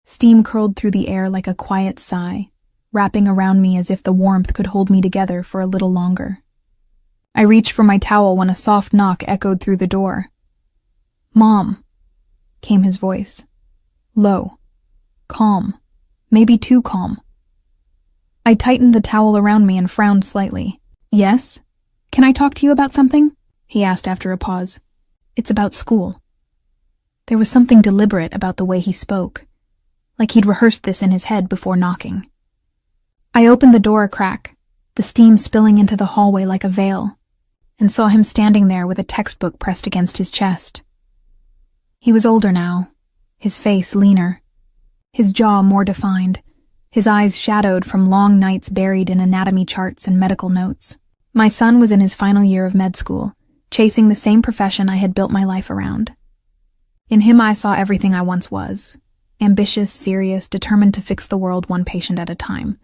Steam curled through the air like a quiet sigh, wrapping around me as if the warmth could hold me together for a little longer. I reached for my towel when a soft knock echoed through the door. "Mom," came his voice. Low. Calm. Maybe too calm. I tightened the towel around me and frowned slightly. "Yes? Can I talk to you about something?" he asked after a pause. "It's about school." There was something deliberate about the way he spoke, like he'd rehearsed this in his head before knocking. I opened the door a crack, the steam spilling into the hallway like a veil, and saw him standing there with a textbook pressed against his chest. He was older now, his face leaner, his jaw more defined, his eyes shadowed from long nights buried in anatomy charts and medical notes. My son was in his final year of med school, chasing the same profession I had built my life around. In him I saw everything I once was, ambitious, serious, determined to fix the world one patient at a time.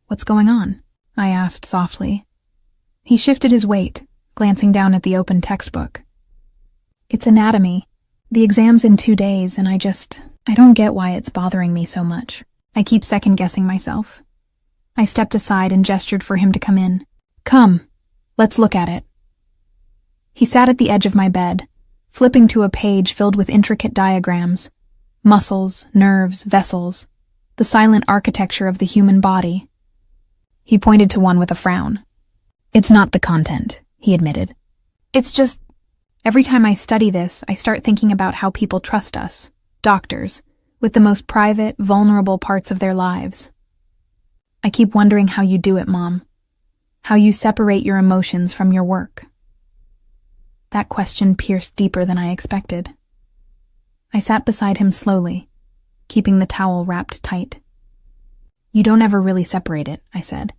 "What's going on?" I asked softly. He shifted his weight, glancing down at the open textbook. "It's anatomy. The exam's in 2 days, and I don't get why it's bothering me so much. I keep second-guessing myself." I stepped aside and gestured for him to come in. "Come, let's look at it." He sat at the edge of my bed, flipping to a page filled with intricate diagrams, muscles, nerves, vessels, the silent architecture of the human body. He pointed to one with a frown. "It's not the content," he admitted. "It's just, every time I study this, I start thinking about how people trust us, doctors, with the most private, vulnerable parts of their lives. I keep wondering how you do it, Mom. How you separate your emotions from your work." That question pierced deeper than I expected. I sat beside him slowly, keeping the towel wrapped tight. "You don't ever really separate it," I said.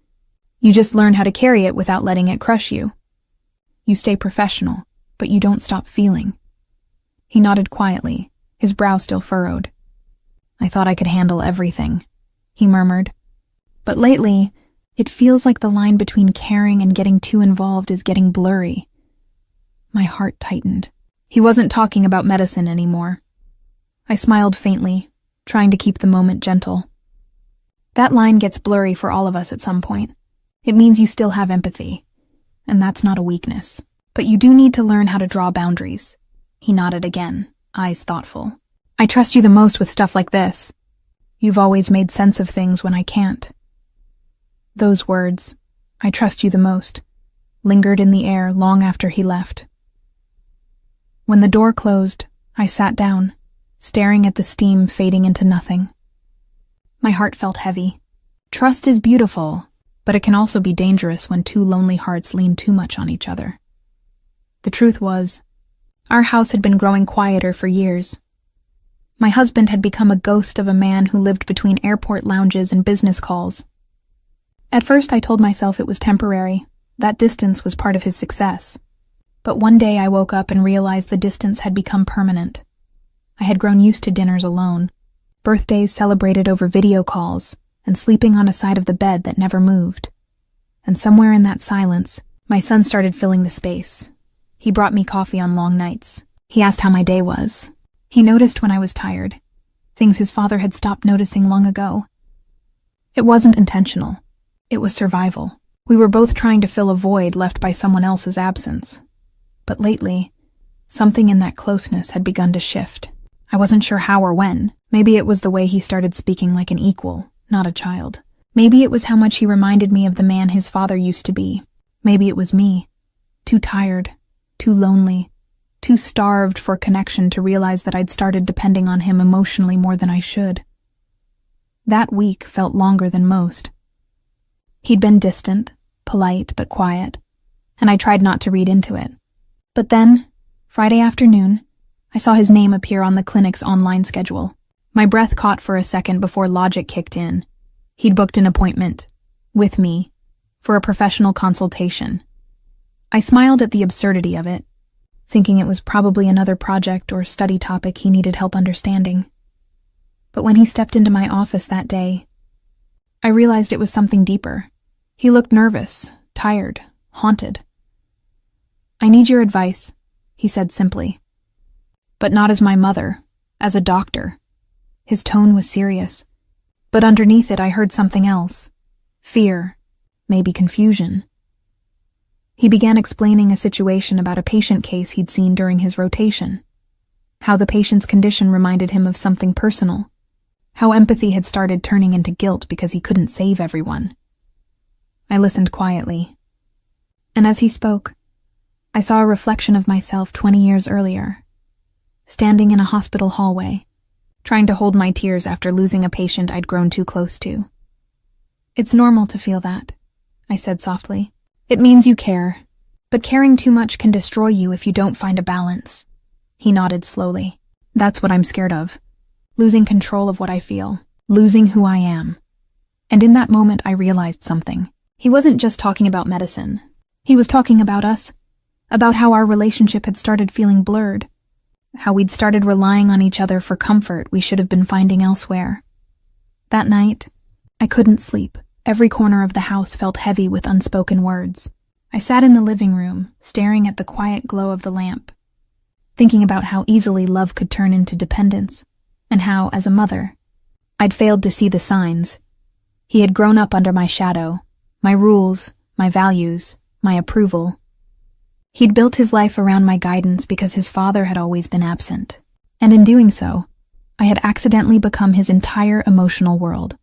"You just learn how to carry it without letting it crush you. You stay professional, but you don't stop feeling." He nodded quietly, his brow still furrowed. "I thought I could handle everything," he murmured. "But lately, it feels like the line between caring and getting too involved is getting blurry." My heart tightened. He wasn't talking about medicine anymore. I smiled faintly, trying to keep the moment gentle. "That line gets blurry for all of us at some point. It means you still have empathy, and that's not a weakness. But you do need to learn how to draw boundaries." He nodded again, eyes thoughtful. "I trust you the most with stuff like this. You've always made sense of things when I can't." Those words, "I trust you the most," lingered in the air long after he left. When the door closed, I sat down, staring at the steam fading into nothing. My heart felt heavy. Trust is beautiful, but it can also be dangerous when two lonely hearts lean too much on each other. The truth was, our house had been growing quieter for years. My husband had become a ghost of a man who lived between airport lounges and business calls. At first I told myself it was temporary, that distance was part of his success. But one day I woke up and realized the distance had become permanent. I had grown used to dinners alone, birthdays celebrated over video calls, and sleeping on a side of the bed that never moved. And somewhere in that silence, my son started filling the space. He brought me coffee on long nights. He asked how my day was. He noticed when I was tired, things his father had stopped noticing long ago. It wasn't intentional. It was survival. We were both trying to fill a void left by someone else's absence. But lately, something in that closeness had begun to shift. I wasn't sure how or when. Maybe it was the way he started speaking like an equal, not a child. Maybe it was how much he reminded me of the man his father used to be. Maybe it was me, too tired, too lonely, too starved for connection to realize that I'd started depending on him emotionally more than I should. That week felt longer than most. He'd been distant, polite but quiet, and I tried not to read into it. But then, Friday afternoon, I saw his name appear on the clinic's online schedule. My breath caught for a second before logic kicked in. He'd booked an appointment, with me, for a professional consultation. I smiled at the absurdity of it, thinking it was probably another project or study topic he needed help understanding. But when he stepped into my office that day, I realized it was something deeper. He looked nervous, tired, haunted. "I need your advice," he said simply. "But not as my mother, as a doctor." His tone was serious, but underneath it I heard something else. Fear, maybe confusion. He began explaining a situation about a patient case he'd seen during his rotation. How the patient's condition reminded him of something personal. How empathy had started turning into guilt because he couldn't save everyone. I listened quietly. And as he spoke, I saw a reflection of myself 20 years earlier, standing in a hospital hallway, trying to hold my tears after losing a patient I'd grown too close to. "It's normal to feel that," I said softly. "It means you care, but caring too much can destroy you if you don't find a balance." He nodded slowly. "That's what I'm scared of. Losing control of what I feel, losing who I am." And in that moment I realized something. He wasn't just talking about medicine. He was talking about us, about how our relationship had started feeling blurred, how we'd started relying on each other for comfort we should have been finding elsewhere. That night, I couldn't sleep. Every corner of the house felt heavy with unspoken words. I sat in the living room, staring at the quiet glow of the lamp, thinking about how easily love could turn into dependence, and how, as a mother, I'd failed to see the signs. He had grown up under my shadow, my rules, my values, my approval. He'd built his life around my guidance because his father had always been absent, and in doing so, I had accidentally become his entire emotional world.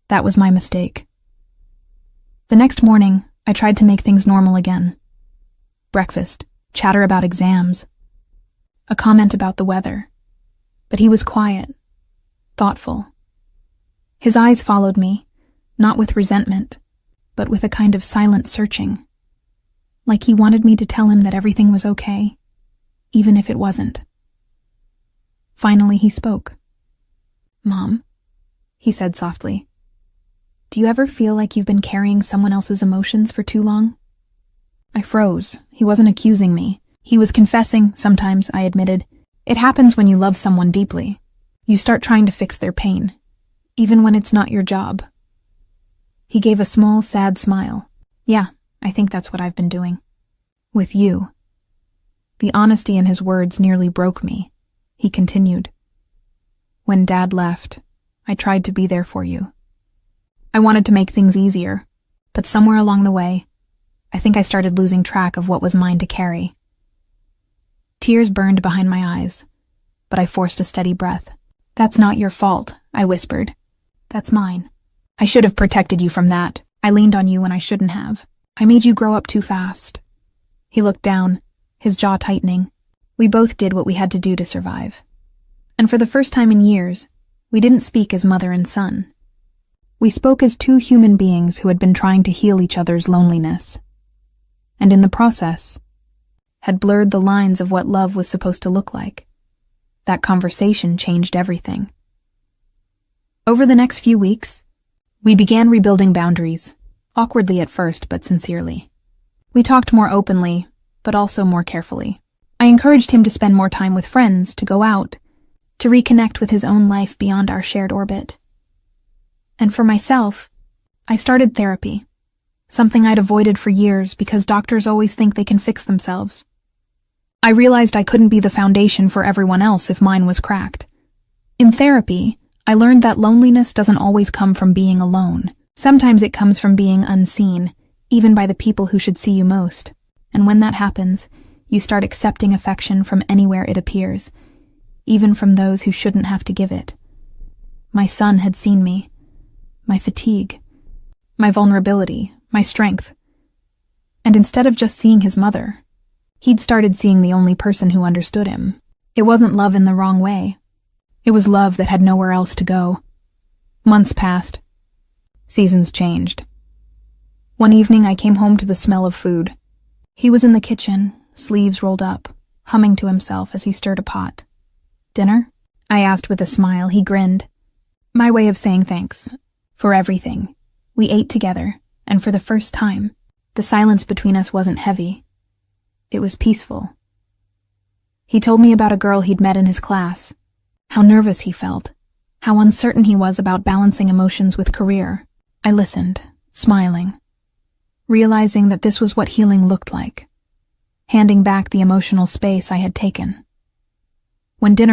That was my mistake. The next morning, I tried to make things normal again. Breakfast, chatter about exams, a comment about the weather. But he was quiet, thoughtful. His eyes followed me, not with resentment, but with a kind of silent searching. Like he wanted me to tell him that everything was okay, even if it wasn't. Finally, he spoke. "Mom," he said softly, "do you ever feel like you've been carrying someone else's emotions for too long?" I froze. He wasn't accusing me. He was confessing, sometimes, I admitted. It happens when you love someone deeply. You start trying to fix their pain, even when it's not your job. He gave a small, sad smile. "Yeah, I think that's what I've been doing. With you." The honesty in his words nearly broke me. He continued. "When Dad left, I tried to be there for you. I wanted to make things easier, but somewhere along the way, I think I started losing track of what was mine to carry." Tears burned behind my eyes, but I forced a steady breath. "That's not your fault," I whispered. "That's mine. I should have protected you from that. I leaned on you when I shouldn't have. I made you grow up too fast." He looked down, his jaw tightening. We both did what we had to do to survive. And for the first time in years, we didn't speak as mother and son. We spoke as two human beings who had been trying to heal each other's loneliness. And in the process, had blurred the lines of what love was supposed to look like. That conversation changed everything. Over the next few weeks, we began rebuilding boundaries, awkwardly at first, but sincerely. We talked more openly, but also more carefully. I encouraged him to spend more time with friends, to go out, to reconnect with his own life beyond our shared orbit. And for myself, I started therapy, something I'd avoided for years because doctors always think they can fix themselves. I realized I couldn't be the foundation for everyone else if mine was cracked. In therapy, I learned that loneliness doesn't always come from being alone. Sometimes it comes from being unseen, even by the people who should see you most. And when that happens, you start accepting affection from anywhere it appears, even from those who shouldn't have to give it. My son had seen me, my fatigue, my vulnerability, my strength. And instead of just seeing his mother, he'd started seeing the only person who understood him. It wasn't love in the wrong way. It was love that had nowhere else to go. Months passed. Seasons changed. One evening I came home to the smell of food. He was in the kitchen, sleeves rolled up, humming to himself as he stirred a pot. "Dinner?" I asked with a smile. He grinned. My way of saying thanks. For everything. We ate together, and for the first time, the silence between us wasn't heavy. It was peaceful. He told me about a girl he'd met in his class, how nervous he felt, how uncertain he was about balancing emotions with career. I listened, smiling, realizing that this was what healing looked like, handing back the emotional space I had taken. When dinner